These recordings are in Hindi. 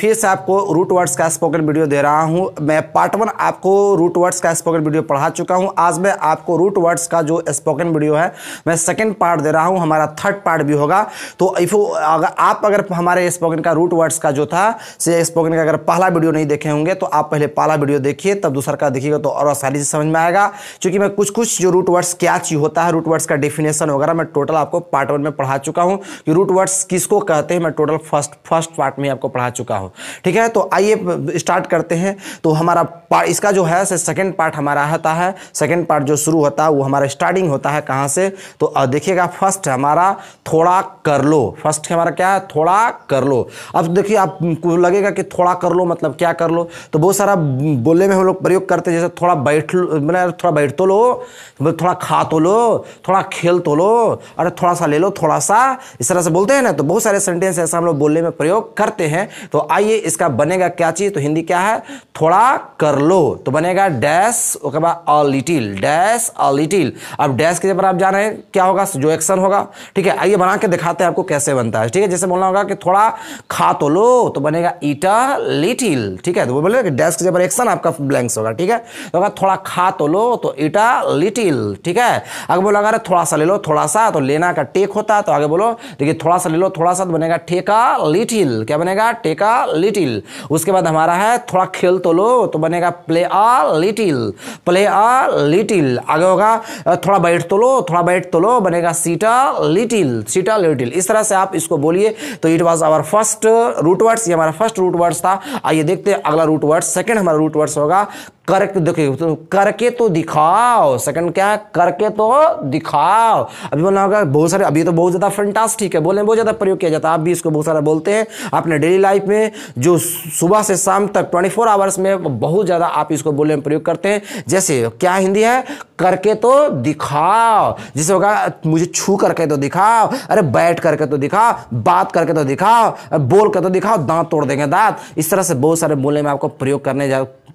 फिर से आपको रूट वर्ड्स का स्पोकन वीडियो दे रहा हूं। मैं पार्ट 1 आपको रूट वर्ड्स का स्पोकन वीडियो पढ़ा चुका हूं। आज मैं आपको रूट वर्ड्स का जो स्पोकन वीडियो है मैं सेकंड पार्ट दे रहा हूं, हमारा थर्ड पार्ट भी होगा। तो अगर हमारे स्पोकन का रूट वर्ड्स का जो था से स्पोकन का अगर पहला वीडियो नहीं देखे होंगे तो आप पहले पहला वीडियो देखिए, तब दूसरा का देखिएगा तो और आसानी से समझ में आएगा। क्योंकि मैं कुछ जो रूट वर्ड्स क्या चीज होता है, रूट वर्ड्स का डेफिनेशन वगैरह मैं टोटल आपको पार्ट 1 में पढ़ा चुका हूं कि रूट वर्ड्स किसको कहते हैं, मैं टोटल फर्स्ट पार्ट में आपको पढ़ा चुका हूं। ठीक है, तो आइए स्टार्ट करते हैं। तो हमारा इसका जो है सेकंड पार्ट हमारा होता है। सेकंड पार्ट जो शुरू होता है वो हमारा स्टार्टिंग होता है कहां से, तो देखिएगा फर्स्ट हमारा थोड़ा कर लो। फर्स्ट हमारा क्या है, थोड़ा कर लो। अब देखिए आपको लगेगा कि थोड़ा कर लो मतलब क्या कर लो, तो बहुत सारा बोलने में हम लोग प्रयोग करते हैं, जैसे थोड़ा बैठ लो, मतलब थोड़ा बैठ तो लो, थोड़ा खा तो लो, थोड़ा खेल तो लो, अरे थोड़ा सा ले लो, थोड़ा सा, इस तरह से बोलते हैं ना। तो बहुत सारे सेंटेंस ऐसा हम लोग बोलने में प्रयोग करते हैं। तो आइए इसका बनेगा क्या चीज, तो हिंदी क्या है, थोड़ा कर लो। तो बनेगा डैश, उसके बाद a little, dash a little. अब डैश के ऊपर आप जान रहे हैं क्या होगा, जो एक्शन होगा। ठीक है, आइए बना के दिखाते हैं आपको कैसे बनता है। ठीक है, जैसे बोलना होगा कि थोड़ा खा तो लो, तो बनेगा ईट अ लिटिल। ठीक है, तो वो बोले कि डैश के ऊपर एक्शन आपका ब्लैंक्स होगा। ठीक है, तो अगर थोड़ा खा तो लो तो ईट अ लिटिल। ठीक है, अगर बोला अगर थोड़ा सा ले लो, थोड़ा सा, तो लेना का टेक होता है, तो आगे बोलो देखिए थोड़ा सा ले लो, थोड़ा सा, तो बनेगा टेक अ लिटिल। क्या बनेगा, टेक अ लिटिल। उसके बाद हमारा है थोड़ा खेल तो लो, तो बनेगा play a little, play a little. आगे होगा थोड़ा बैठ तो लो, थोड़ा बैठ तो लो, बनेगा sit a little, sit a little. इस तरह से आप इसको बोलिए। तो it was our first root words, ये हमारा फर्स्ट रूट वर्ड्स था। आइए देखते हैं अगला रूट वर्ड। सेकंड हमारा रूट वर्ड्स होगा करके, देखिए तो करके तो दिखाओ। सेकंड क्या है, करके तो दिखाओ। अभी बोलना होगा बहुत सारे, अभी तो बहुत ज्यादा फैंटास्टिक है, बोलने बहुत ज्यादा प्रयोग किया जाता है। आप भी इसको बहुत सारा बोलते हैं अपने डेली लाइफ में, जो सुबह से शाम तक 24 आवर्स में बहुत ज्यादा आप इसको बोलने में प्रयोग करते हैं। जैसे क्या हिंदी है, करके तो दिखाओ। जैसे होगा मुझे छू करके तो दिखाओ, अरे बैठ करके तो दिखाओ, बात करके तो दिखाओ, बोल कर तो दिखाओ, दांत तोड़ देंगे दांत। इस तरह से बहुत सारे बोलने में आपको प्रयोग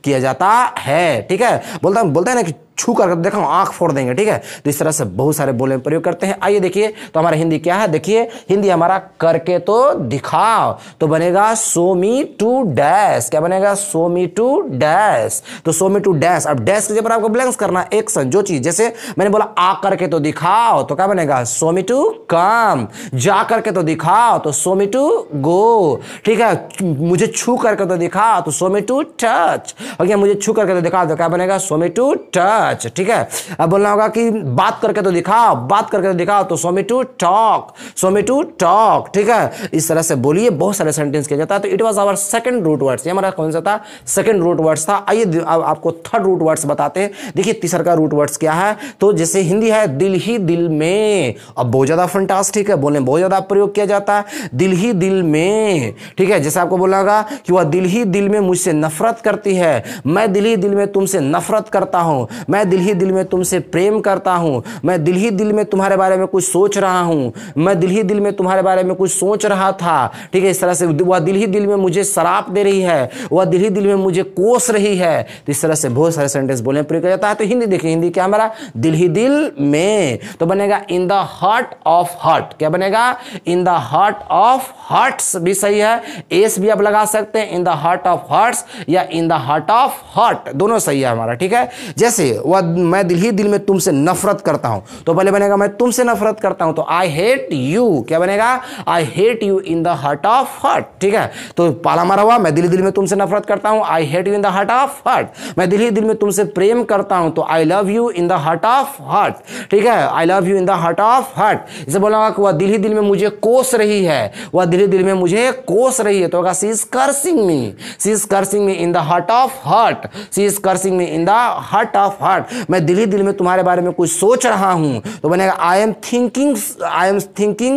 किया जाता है। ठीक है, बोलते हैं ना कि छू कर देखो आंख फोड़ देंगे। ठीक है, तो इस तरह से बहुत सारे बोलने में प्रयोग करते हैं। आइए देखिए तो हमारा हिंदी क्या है, देखिए हिंदी हमारा करके तो दिखाओ, तो बनेगा सो मी टू डैश। क्या बनेगा, सो मी टू डैश। तो सो मी टू डैश। अब डैश के ऊपर आपको ब्लैंक्स करना, एक्शन जो चीज, जैसे मैंने बोला आ करके तो दिखाओ, तो क्या बनेगा, सो मी टू कम। जा करके तो दिखाओ, तो सो मी टू गो। ठीक है, मुझे छू करके तो दिखाओ, तो सो मी टू टच। और मुझे छू करके तो दिखाओ, तो क्या बनेगा, सो मी टू टच। ठीक है, अब बोलना होगा कि बात करके तो दिखाओ, बात करके तो दिखाओ, तो सो me to talk, show me to talk. ठीक है, इस तरह से बोलिए, बहुत सारे सेंटेंस किया जाता है। तो it was our second root words, ये हमारा कौन सा था, सेकंड रूट वर्ड्स था। आइए आपको थर्ड रूट वर्ड्स बताते हैं। देखिए तीसरा का रूट वर्ड्स क्या है, तो जैसे हिंदी है दिल ही दिल में। अब बहुत ज्यादा फंटास्टिक है, बोलने बहुत ज्यादा प्रयोग किया जाता है, दिल ही दिल में। ठीक है, जैसे आपको बोलना होगा कि वह दिल ही दिल में मुझसे नफरत करती है, मैं दिल ही दिल में तुमसे नफरत करता हूं, मैं दिल ही दिल में तुमसे प्रेम करता हूं, मैं दिल ही दिल में तुम्हारे बारे में कुछ सोच रहा हूं, मैं दिल ही दिल में तुम्हारे बारे में कुछ सोच रहा था। ठीक है, इस तरह से वह दिल ही दिल में मुझे शराब दे रही है, वह दिल ही दिल में मुझे कोस रही है। तो इस तरह से बहुत सारे सेंटेंस बोलने प्रयोग किया जाता है। तो हिंदी देखिए, हिंदी क्या हमारा, दिल ही दिल में, तो बनेगा in the heart of heart. क्या बनेगा, in the heart of hearts भी सही है, एस भी आप लगा सकते हैं, in the heart of hearts या in the heart of heart, दोनों सही है हमारा। ठीक है, जैसे वह मैं दिल ही दिल में तुमसे नफरत करता हूं, तो पहले बनेगा मैं तुमसे नफरत करता हूं, तो आई हेट यू। क्या बनेगा, I hate you in the heart of heart. ठीक है, तो पहला हमारा हुआ मैं दिल ही दिल में तुमसे नफरत करता हूं, I hate you in the heart of heart. मैं दिल ही दिल में तुमसे प्रेम करता हूं, तो I love you in the heart of heart. ठीक है, I love you in the heart of heart. इसे बोला कि वह दिल ही दिल में मुझे कोस रही है, वह दिल ही दिल में मुझे कोस रही है, तो होगा she is cursing me, she is cursing me in the heart of heart, she is cursing me in the heart of heart. मैं दिल ही दिल में तुम्हारे बारे में कुछ सोच रहा हूं, तो बनेगा I am thinking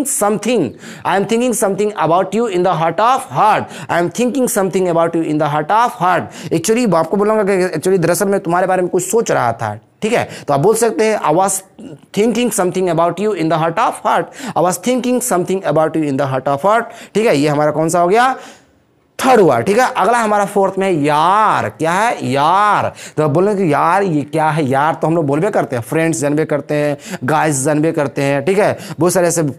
something, I am thinking something about you in the heart of heart, I am thinking something about you in the heart of heart. Actually आपको बोलूंगा कि एक्चुअली दरअसल मैं तुम्हारे बारे में कुछ सोच रहा था। ठीक है, तो आप बोल सकते हैं I was thinking something about you in the heart of heart, I was thinking something about you in the heart of heart. ठीक है, ये हमारा कौन सा हो गया, थर्ड हुआ। ठीक है, अगला हमारा फोर्थ में यार। क्या है, यार। तो बोले कि यार ये क्या है, यार तो हम लोग बोलबे करते हैं, फ्रेंड्स जानबे करते हैं, गाइस जानबे करते हैं। ठीक है, बहुत सारे ऐसे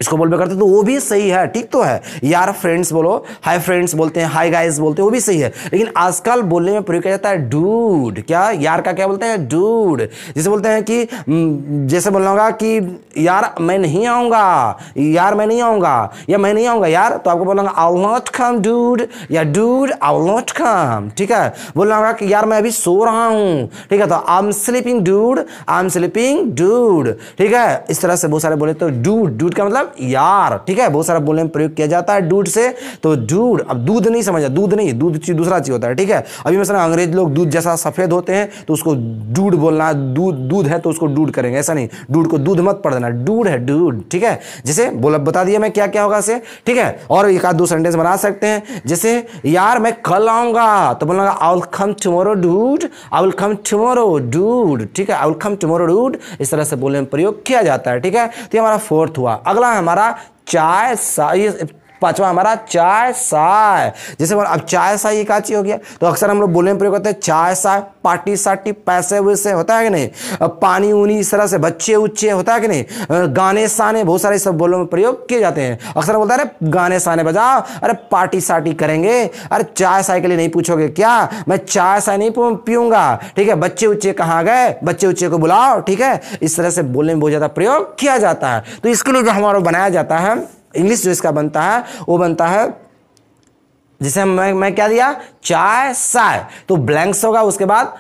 इसको बोल करते तो वो भी सही है, ठीक तो है यार। फ्रेंड्स बोलो, हाय फ्रेंड्स बोलते हैं, हाय गाइस बोलते हैं, वो भी सही है। लेकिन आजकल बोलने में प्रयोग किया जाता है डूड। क्या यार का क्या बोलते हैं? डूड। जैसे बोलते हैं कि जैसे बोलना होगा कि यार मैं नहीं आऊंगा, यार मैं नहीं आऊंगा, या मैं नहीं आऊंगा यार, तो आपको बोलना I will not come dude, या dude I will not come, ठीक है। बोलना होगा कि यार मैं अभी सो रहा हूं, ठीक है, तो I am sleeping dude, I am sleeping dude, ठीक है। इस तरह से बहुत सारे बोले तो डूड, डूड का मतलब यार, ठीक है, बहुत सारा बोलने में प्रयोग किया जाता है डूड से। तो डूड, अब दूध नहीं समझा, दूध नहीं, दूध चीज दूसरा चीज होता है, ठीक है। अभी mesela अंग्रेज लोग दूध जैसा सफेद होते हैं तो उसको डूड बोलना, दूध दूध है तो उसको डूड करेंगे, ऐसा नहीं, डूड को दूध मत पढ़ देना, डूड है डूड, ठीक है। जैसे बोला बता दिया मैं क्या क्या होगा से, ठीक है। और एक आध दो सेंटेंस बना सकते हैं, जैसे यार मैं कल आऊंगा तो बोलना I will come tomorrow dude, I will come tomorrow dude, ठीक है, I will come tomorrow dude. इस तरह से बोलने में प्रयोग किया जाता है, ठीक है। तो ये हमारा फोर्थ हुआ। अगला हमारा चाय साय, पांचवा हमारा चाय साय। जैसे अब चाय साय ये क्या चीज हो गया, तो अक्सर हम लोग बोलने में प्रयोग करते हैं चाय साय, पार्टी साटी, पैसे वैसे, होता है कि नहीं, पानी उनी, इस तरह से बच्चे उच्चे, होता है कि नहीं, गाने साने, बहुत सारे सब बोलों में प्रयोग किए जाते हैं। अक्सर बोलता है अरे गाने साने बजाओ, अरे पार्टी साटी करेंगे, अरे चाय साय के लिए नहीं पूछोगे क्या, मैं चाय साय नहीं पीऊंगा, ठीक है। बच्चे उच्चे कहाँ गए, बच्चे उच्चे को बुलाओ, ठीक है। इस तरह से बोलने में बहुत ज्यादा प्रयोग किया जाता है। तो इसके लिए जो हमारा बनाया जाता है इंग्लिश जो इसका बनता है वो बनता है, जिसे मैं क्या दिया, चाय साय, तो ब्लैंक्स होगा, उसके बाद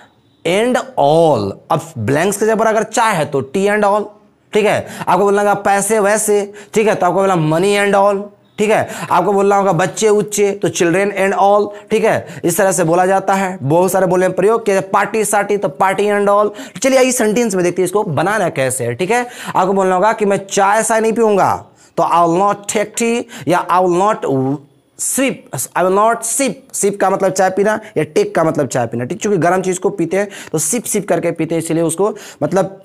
एंड ऑल। अब ब्लैंक्स के जगह पर अगर चाय है तो टी एंड ऑल, ठीक है। आपको बोलना होगा पैसे वैसे, ठीक है, तो आपको बोलना मनी एंड ऑल, ठीक है। आपको बोलना होगा बच्चे उच्चे तो चिल्ड्रेन एंड ऑल, ठीक है। इस तरह से बोला जाता है, बहुत सारे बोलने में प्रयोग किया। पार्टी साटी तो पार्टी एंड ऑल। चलिए आइए सेंटेंस में देखते हैं इसको बनाना कैसे है, ठीक है। आपको बोलना होगा कि मैं चाय साय नहीं पीऊंगा तो I will not take tea, या I will not sip, I will not sip, sip का मतलब चाय पीना, या टेक का मतलब चाय पीना, ठीक। चूंकि गर्म चीज को पीते हैं तो सिप सिप करके पीते हैं, इसलिए उसको मतलब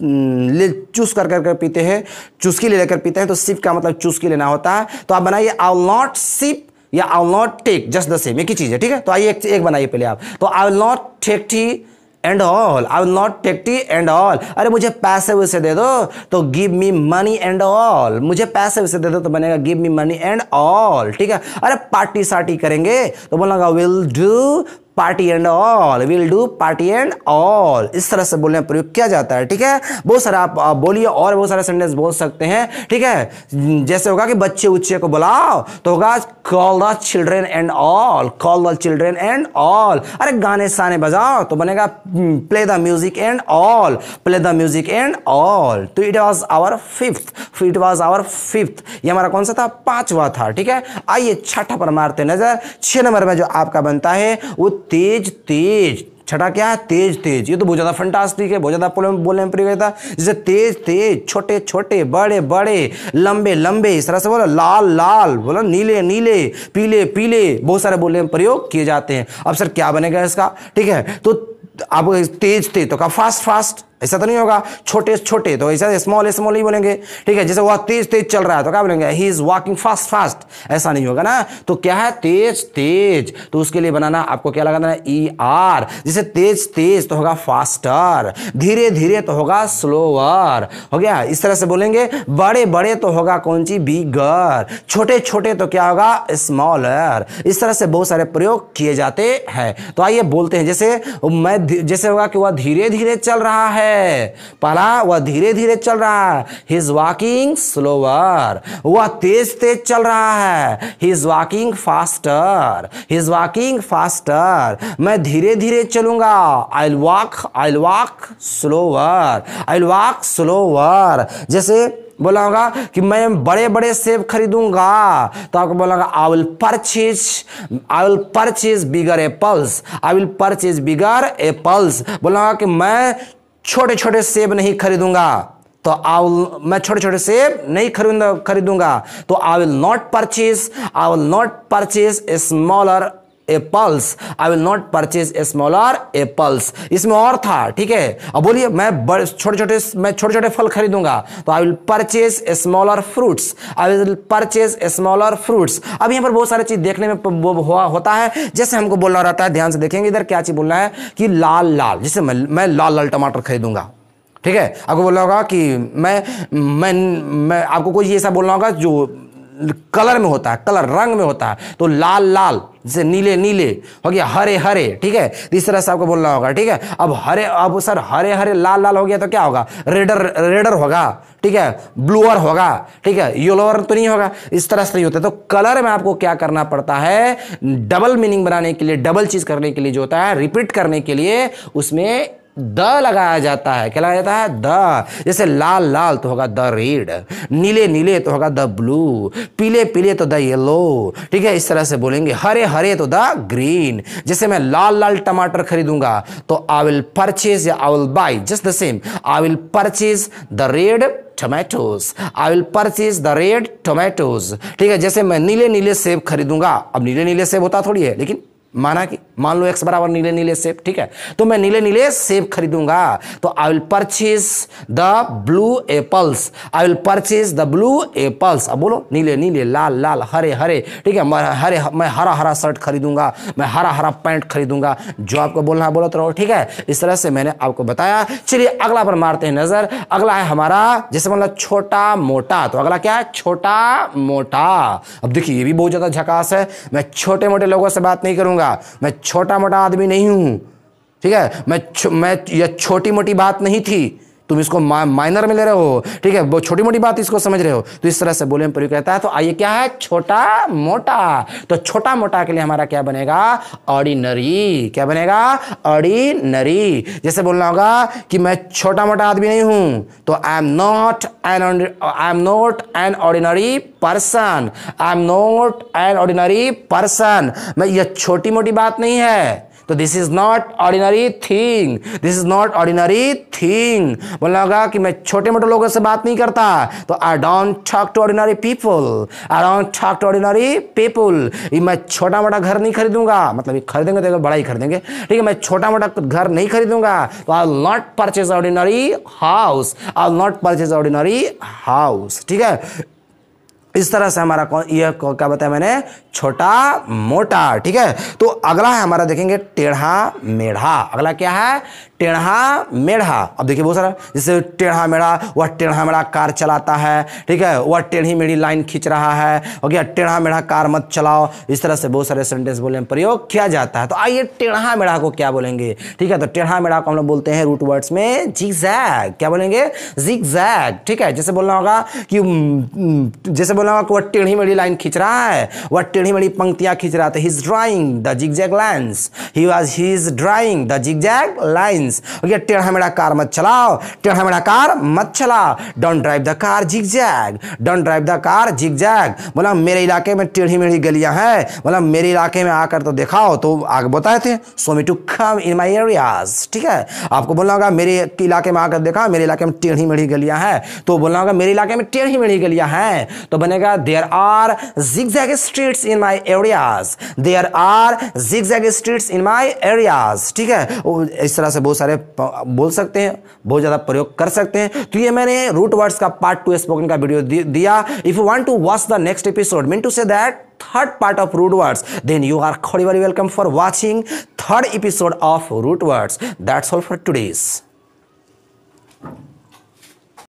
चूस कर करके पीते हैं, चुस्की ले लेकर पीते हैं, तो सिप का मतलब चुस्की लेना होता है। तो आप बनाइए आई विल नॉट सिप या I will not take, just the same, एक ही चीज है, ठीक है। तो आइए एक बनाइए पहले आप, तो I will not take tea and all, I will not take tea and all. अरे मुझे पैसे वैसे दे दो तो give me money and all, मुझे पैसे वैसे दे दो तो बनेगा give me money and all, ठीक है। अरे पार्टी सार्टी करेंगे तो बोलना will do party and all, will do party and all. इस तरह से बोलने में प्रयोग किया जाता है, ठीक है। बहुत सारा आप बोलिए, और बहुत सारे सेंटेंस बोल सकते हैं, ठीक है। जैसे होगा कि बच्चे उच्चे को बुलाओ तो होगा call the children and all, call the children and all. अरे गाने साने बजाओ तो बनेगा play the music and all, play the music and all. तो it was our fifth, it was our fifth. ये हमारा कौन सा था, पांचवा था, ठीक है। आइए छठा पर मारते नजर। 6 नंबर में जो आपका बनता है वो तेज तेज। छठा क्या है, तेज तेज। ये तो बहुत ज्यादा फंटास्टिक है, बहुत ज्यादा बोलने में प्रयोग था। जैसे तेज तेज, छोटे छोटे, बड़े बड़े, लंबे लंबे, इस तरह से बोलो, लाल लाल, बोलो नीले नीले, पीले पीले, बहुत सारे बोलने में प्रयोग किए जाते हैं। अब सर क्या बनेगा इसका, ठीक है। तो आप तेज तेज तो का फास्ट फास्ट, ऐसा तो नहीं होगा। छोटे छोटे तो ऐसा स्मॉल स्मॉल ही बोलेंगे, ठीक है। जैसे वह तेज तेज चल रहा है तो क्या बोलेंगे, he is walking fast fast, ऐसा नहीं होगा ना। तो क्या है, तेज तेज, तो उसके लिए बनाना आपको क्या लगाना है, ई आर। जैसे तेज तेज तो होगा फास्टर, धीरे धीरे तो होगा स्लोअर, हो गया। इस तरह से बोलेंगे। बड़े बड़े तो होगा कौन सी, बिगर। छोटे छोटे तो क्या होगा, स्मॉलर। इस तरह से बहुत सारे प्रयोग किए जाते हैं। तो आइए बोलते हैं, जैसे होगा कि वह धीरे धीरे चल रहा है, पहला वह धीरे धीरे चल रहा है, ही इज वॉकिंग स्लोअर। वह तेज तेज चल रहा है, he is walking faster, he is walking faster. मैं धीरे धीरे चलूंगा, I will walk slower, I will walk slower. जैसे बोला होगा कि मैं बड़े बड़े सेब खरीदूंगा तो आपको बोला होगा I will purchase bigger apples, I will purchase bigger apples. बोला होगा कि मैं छोटे छोटे सेब नहीं खरीदूंगा तो मैं छोटे छोटे सेब नहीं खरीदूंगा तो I will not purchase a smaller apples, I will not purchase a smaller apples. इसमें और था, ठीक है। अब बोलिए मैं छोटे छोटे फल खरीदूंगा तो I will purchase a smaller fruits, I will purchase a smaller fruits. अब यहाँ पर बहुत सारी चीज देखने में होता है। जैसे हमको बोलना रहता है, ध्यान से देखेंगे इधर क्या चीज बोलना है कि लाल लाल, जैसे मैं लाल लाल टमाटर खरीदूंगा, ठीक है, आपको बोलना होगा कि मैं आपको कोई ऐसा बोलना होगा जो कलर में होता है, कलर रंग में होता है, तो लाल लाल, जैसे नीले नीले हो गया, हरे हरे, ठीक है, इस तरह से आपको बोलना होगा। ठीक है, अब सर हरे हरे लाल लाल हो गया तो क्या होगा, रेडर होगा, ठीक है, ब्लूअर होगा, ठीक है, येलोअर तो नहीं होगा, इस तरह से नहीं होता। तो कलर में आपको क्या करना पड़ता है, डबल मीनिंग बनाने के लिए, डबल चीज करने के लिए जो होता है, रिपीट करने के लिए उसमें द लगाया जाता है। क्या लगाया जाता है, द। जैसे लाल लाल तो होगा द रेड, नीले नीले तो होगा द ब्लू, पीले पीले तो द येलो, ठीक है, इस तरह से बोलेंगे। हरे हरे तो द ग्रीन। जैसे मैं लाल लाल टमाटर खरीदूंगा तो आई विल परचेज या I will by, just the same, I will purchase the red tomatoes, I will purchase the red tomatoes. ठीक है, जैसे मैं नीले नीले सेब खरीदूंगा, अब नीले नीले सेब होता थोड़ी है, लेकिन मान लो x बराबर नीले नीले सेब, ठीक है, तो मैं नीले नीले सेब खरीदूंगा तो I will purchase the blue apples, I will purchase the blue apples. अब बोलो, नीले नीले, लाल लाल, हरे हरे, ठीक है, मैं हरा हरा शर्ट खरीदूंगा, मैं हरा हरा पैंट खरीदूंगा, जो आपको बोलना है बोलो तो रहो। ठीक है, इस तरह से मैंने आपको बताया। चलिए अगला पर मारते हैं नजर। अगला है हमारा, जैसे मतलब छोटा मोटा, तो अगला क्या है, छोटा मोटा। अब देखिए ये भी बहुत ज्यादा झकास है। मैं छोटे मोटे लोगों से बात नहीं करूंगा, मैं छोटा मोटा आदमी नहीं हूं, ठीक है, मैं ये छोटी मोटी बात नहीं थी, तुम इसको माइनर में ले रहे हो, ठीक है, वो छोटी मोटी बात इसको समझ रहे हो, तो इस तरह से बोलने में प्रयोग करता है। तो आइए क्या है, छोटा मोटा। तो छोटा मोटा के लिए हमारा क्या बनेगा, ऑर्डिनरी। क्या बनेगा, ऑर्डिनरी। जैसे बोलना होगा कि मैं छोटा मोटा आदमी नहीं हूं, तो I am not an ordinary person, I am not an ordinary person. मैं, यह छोटी मोटी बात नहीं है, तो this is not ordinary thing, this is not ordinary thing. बोलना होगा कि मैं छोटे मोटे लोगों से बात नहीं करता, तो I don't talk to ordinary people, I don't talk to ordinary people. मैं छोटा मोटा घर नहीं खरीदूंगा, मतलब खरीदेंगे तो बड़ा ही खरीदेंगे, ठीक है, मैं छोटा मोटा घर नहीं खरीदूंगा, तो I will not purchase ordinary house, I will not purchase ordinary house. ठीक है, इस तरह से हमारा यह क्या बताया मैंने, छोटा मोटा। ठीक है, तो अगला है हमारा, देखेंगे टेढ़ा मेढ़ा। अगला क्या है, टेढ़ा मेढ़ा। अब देखिए बहुत सारा, जैसे टेढ़ा मेढ़ा, वह टेढ़ा मेढ़ा कार चलाता है, ठीक है, वह टेढ़ी मेढ़ी लाइन खींच रहा है, हो गया, टेढ़ा मेढ़ा कार मत चलाओ। इस तरह से बहुत सारे सेंटेंस बोलने में प्रयोग किया जाता है। तो आइए टेढ़ा मेढ़ा को क्या बोलेंगे। ठीक है, तो टेढ़ा मेढ़ा को हम लोग बोलते हैं रूट वर्ड्स में जिगजैग। क्या बोलेंगे, जिगजैग। ठीक है, जैसे बोलना होगा कि वह टेढ़ी मेढ़ी लाइन खींच रहा है, वह टेढ़ी मेढ़ी पंक्तियां खींच रहा था। He is drawing the zigzag lines, he is drawing the zigzag lines. टेढ़ा मेढ़ा कार मत चलाओ, टेढ़ा मेढ़ा कार मत चलाओ। Don't drive the car zigzag, don't drive the car zigzag. बोला मेरे इलाके में टेढ़ी मेढ़ी गलियां हैं, बोला मेरे इलाके में आकर तो दिखाओ, तो आगे बताए थे, सो me to come in my areas. ठीक है, आपको बोलना होगा मेरे इलाके में आकर देखा, मेरे इलाके में टेढ़ी मेढ़ी गलियां हैं, तो बोलना होगा मेरे इलाके में टेढ़ी मेढ़ी गलियां हैं, तो बनेगा there are zigzag streets in my areas, there are zigzag streets in my areas। ठीक है, इस तरह से बहुत सारे बोल सकते हैं, बहुत ज्यादा प्रयोग कर सकते हैं। तो ये मैंने रूट वर्ड्स का पार्ट 2 स्पोकन का वीडियो दिया। If you want to watch the next episode, mean to say that third part of root words, then you are very welcome for watching third episode of root words. That's all for today's.